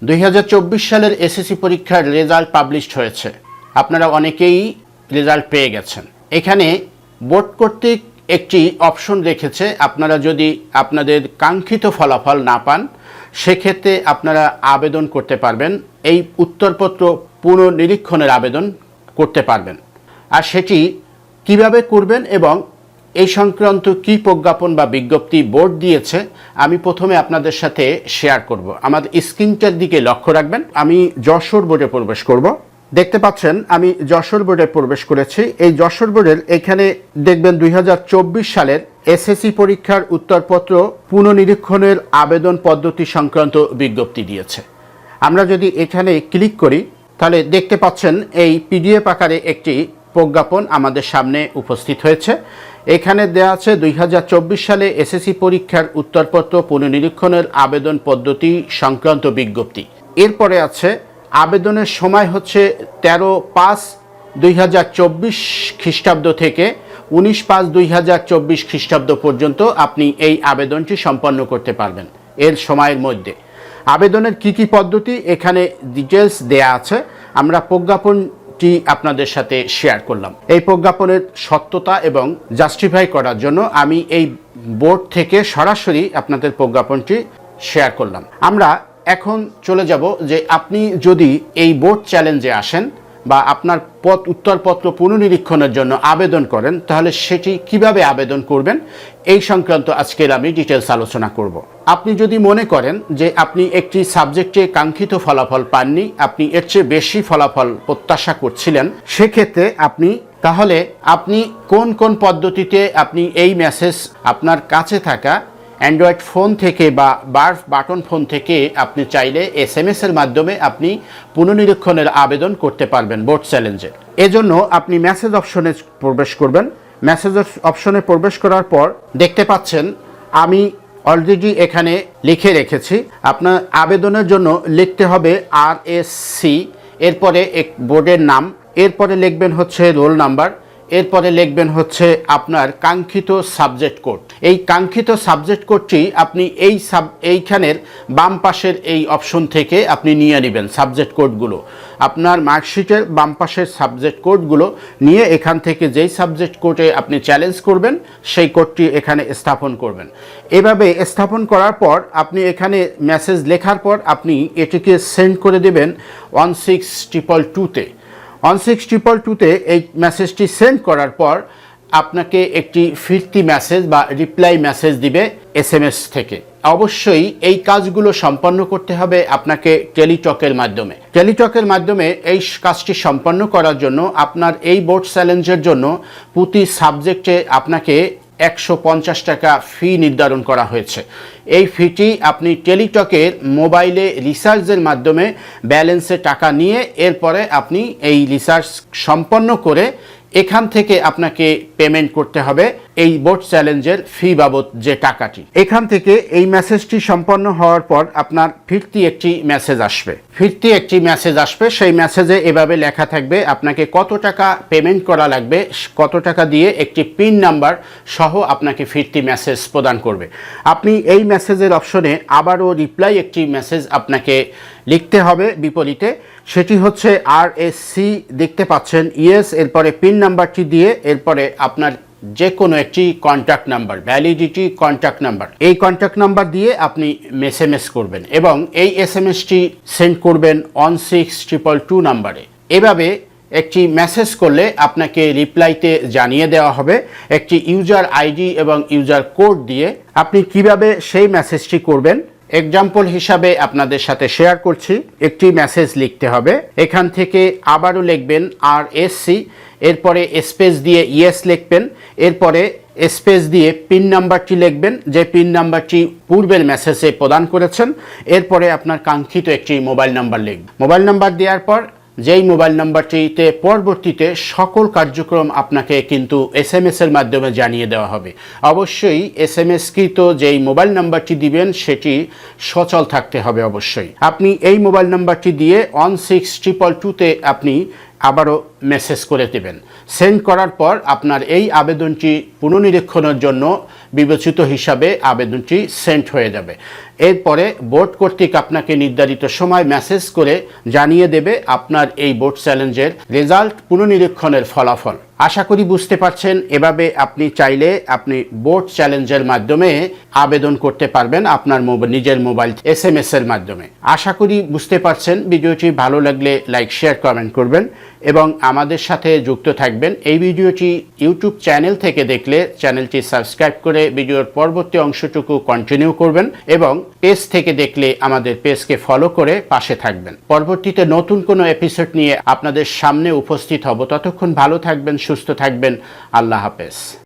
2024 সালের এসএসসি পরীক্ষার result published হয়েছে। আপনারা অনেকেই রেজাল্ট পেয়ে গেছেন। এখানে বোর্ড কর্তৃক একটি অপশন রেখেছে, আপনারা যদি আপনাদের কাঙ্ক্ষিত ফলাফল না পান সেক্ষেত্রে আপনারা আবেদন করতে পারবেন, এই উত্তরপত্র পুনর্নিরীক্ষণের আবেদন করতে পারবেন। আর সেটি কিভাবে করবেন এবং এই সংক্রান্ত কী প্রজ্ঞাপন বা বিজ্ঞপ্তি বোর্ড দিয়েছে আমি প্রথমে আপনাদের সাথে শেয়ার করব। আমাদের স্ক্রিনটার দিকে লক্ষ্য রাখবেন। আমি যশোর বোর্ডে প্রবেশ করব। দেখতে পাচ্ছেন আমি যশোর বোর্ডে প্রবেশ করেছি। এই যশোর বোর্ডের এখানে দেখবেন 2024 সালের এসএসসি পরীক্ষার উত্তরপত্র পুনর্নিরীক্ষণের আবেদন পদ্ধতি সংক্রান্ত বিজ্ঞপ্তি দিয়েছে। আমরা যদি এখানে ক্লিক করি তাহলে দেখতে পাচ্ছেন এই পিডিএফ আকারে একটি প্রজ্ঞাপন আমাদের সামনে উপস্থিত হয়েছে। এখানে দেওয়া আছে 2024 সালে এসএসসি পরীক্ষার উত্তরপত্র পুনর্নিরীক্ষণের আবেদন পদ্ধতি সংক্রান্ত বিজ্ঞপ্তি। এরপরে আছে আবেদনের সময় হচ্ছে 13/5/2024 খ্রিস্টাব্দ থেকে 19/5/2024 খ্রিস্টাব্দ পর্যন্ত আপনি এই আবেদনটি সম্পন্ন করতে পারবেন। এর সময়ের মধ্যে আবেদনের কি পদ্ধতি এখানে ডিটেলস দেয়া আছে। আমরা প্রজ্ঞাপনটি আপনাদের সাথে শেয়ার করলাম। এই প্রজ্ঞাপনের সত্যতা এবং জাস্টিফাই করার জন্য আমি এই বোর্ড থেকে সরাসরি আপনাদের প্রজ্ঞাপনটি শেয়ার করলাম। আমরা এখন চলে যাব যে আপনি যদি এই বোর্ড চ্যালেঞ্জে আসেন বা আপনার উত্তরপত্র পুনর্নিরীক্ষণের জন্য আবেদন করেন তাহলে সেটি কিভাবে আবেদন করবেন এই সংক্রান্ত আজকের আমি ডিটেলস আলোচনা করব। আপনি যদি মনে করেন যে আপনি একটি সাবজেক্টে কাঙ্ক্ষিত ফলাফল পাননি, আপনি এর চেয়ে বেশি ফলাফল প্রত্যাশা করছিলেন, সেক্ষেত্রে আপনি কোন কোন পদ্ধতিতে আপনি এই মেসেজ আপনার কাছে থাকা অ্যান্ড্রয়েড ফোন থেকে বা বার্ফ বাটন ফোন থেকে আপনি চাইলে SMS এর মাধ্যমে আপনি পুনর্নিরীক্ষণের আবেদন করতে পারবেন বোর্ড চ্যালেঞ্জে। এজন্য আপনি মেসেজ অপশনে প্রবেশ করবেন। মেসেজ অপশনে প্রবেশ করার পর দেখতে পাচ্ছেন আমি অলরেডি এখানে লিখে রেখেছি। আপনার আবেদনের জন্য লিখতে হবে RSC, এরপরে বোর্ডের নাম, এরপরে লিখবেন হচ্ছে রোল নাম্বার, এরপরে লিখবেন হচ্ছে আপনার কাঙ্ক্ষিত সাবজেক্ট কোড। এই কাঙ্ক্ষিত সাবজেক্ট কোডটি আপনি এইখানের বাম পাশের এই অপশন থেকে আপনি নিয়ে নেবেন। সাবজেক্ট কোডগুলো আপনার মার্কশিটের বাম পাশের সাবজেক্ট কোডগুলো নিয়ে এখান থেকে যেই সাবজেক্ট কোডে আপনি চ্যালেঞ্জ করবেন সেই কোডটি এখানে স্থাপন করবেন। এভাবে স্থাপন করার পর আপনি এখানে মেসেজ লেখার পর আপনি এটিকে সেন্ড করে দেবেন 16222-তে। 16222-তে এই মেসেজটি সেন্ড করার পর আপনাকে একটি ফিরতি মেসেজ বা রিপ্লাই মেসেজ দিবে SMS থেকে। অবশ্যই এই কাজগুলো সম্পন্ন করতে হবে আপনাকে টেলিটকের মাধ্যমে। টেলিটকের মাধ্যমে এই কাজটি সম্পন্ন করার জন্য আপনার এই বোর্ড চ্যালেঞ্জের জন্য প্রতি সাবজেক্টে আপনাকে 150 টাকা ফি নির্ধারণ করা হয়েছে। এই ফিটি আপনি টেলিটকের মোবাইলে রিচার্জের মাধ্যমে ব্যালেন্সে টাকা নিয়ে এরপরে আপনি এই রিচার্জ সম্পন্ন করে এখান থেকে আপনাকে পেমেন্ট করতে হবে এই বোর্ড চ্যালেঞ্জের ফি বাবদ যে টাকাটি। এখান থেকে এই মেসেজটি সম্পন্ন হওয়ার পর আপনার ফিরতি একটি মেসেজ আসবে। সেই মেসেজে এভাবে লেখা থাকবে আপনাকে কত টাকা পেমেন্ট করা লাগবে, কত টাকা দিয়ে একটি পিন নাম্বার সহ আপনাকে ফিরতি মেসেজ প্রদান করবে। আপনি এই মেসেজের অপশনে আবারও রিপ্লাই একটি মেসেজ আপনাকে লিখতে হবে বিপরীতে। সেটি হচ্ছে RSC, দেখতে পাচ্ছেন ইয়েস, এরপরে পিন নাম্বারটি দিয়ে এরপরে আপনার যে কোনো একটি contact number, validity contact number, এই কন্ট্যাক্ট নাম্বার দিয়ে আপনি SMS করবেন এবং এই SMSটি সেন্ড করবেন 16222 নাম্বারে। এভাবে একটি মেসেজ করলে আপনাকে রিপ্লাইতে জানিয়ে দেওয়া হবে একটি ইউজার আইডি এবং ইউজার কোড দিয়ে। আপনি কিভাবে সেই মেসেজটি করবেন এক্সাম্পল হিসাবে আপনাদের সাথে শেয়ার করছি। একটি মেসেজ লিখতে হবে, এখান থেকে আবারও লিখবেন RSC, এরপরে স্পেস দিয়ে ইয়েস লিখবেন, এরপরে স্পেস দিয়ে পিন নাম্বারটি লিখবেন যে পিন নাম্বারটি পূর্বের মেসেজে প্রদান করেছেন, এরপরে আপনার কাঙ্ক্ষিত একটি মোবাইল নাম্বার লিখবেন। মোবাইল নাম্বার দেওয়ার পর যেই মোবাইল নাম্বারটিতে পরবর্তীতে সকল কার্যক্রম আপনাকে কিন্তু SMS এর মাধ্যমে জানিয়ে দেওয়া হবে। অবশ্যই SMS কৃত যেই মোবাইল নাম্বারটি দিবেন সেটি সচল থাকতে হবে। অবশ্যই আপনি এই মোবাইল নাম্বারটি দিয়ে 16222-তে আপনি আবারও মেসেজ করে দেবেন। সেন্ড করার পর আপনার এই আবেদনটি পুনর্নিরীক্ষণের জন্য বিবেচিত হিসাবে আবেদনটি সেন্ড হয়ে যাবে। এরপরে বোর্ড কর্তৃক আপনাকে নির্ধারিত সময় মেসেজ করে জানিয়ে দেবে আপনার এই বোর্ড চ্যালেঞ্জের রেজাল্ট, পুনর্নিরীক্ষণের ফলাফল। আশা করি বুঝতে পারছেন। এভাবে আপনি চাইলে আপনি বোর্ড চ্যালেঞ্জের মাধ্যমে আবেদন করতে পারবেন আপনার নিজের মোবাইল SMS এর মাধ্যমে। আশা করি বুঝতে পারছেন। ভিডিওটি ভালো লাগলে লাইক, শেয়ার, কমেন্ট করবেন এবং আমাদের সাথে যুক্ত থাকবেন। এই ভিডিওটি ইউটিউব চ্যানেল থেকে দেখলে চ্যানেলটি সাবস্ক্রাইব করে ভিডিওর পরবর্তী অংশটুকু কন্টিনিউ করবেন এবং পেজ থেকে দেখলে আমাদের পেজকে ফলো করে পাশে থাকবেন। পরবর্তীতে নতুন কোনো এপিসোড নিয়ে আপনাদের সামনে উপস্থিত হব। ততক্ষণ ভালো থাকবেন, সুস্থ থাকবেন। আল্লাহ হাফেজ।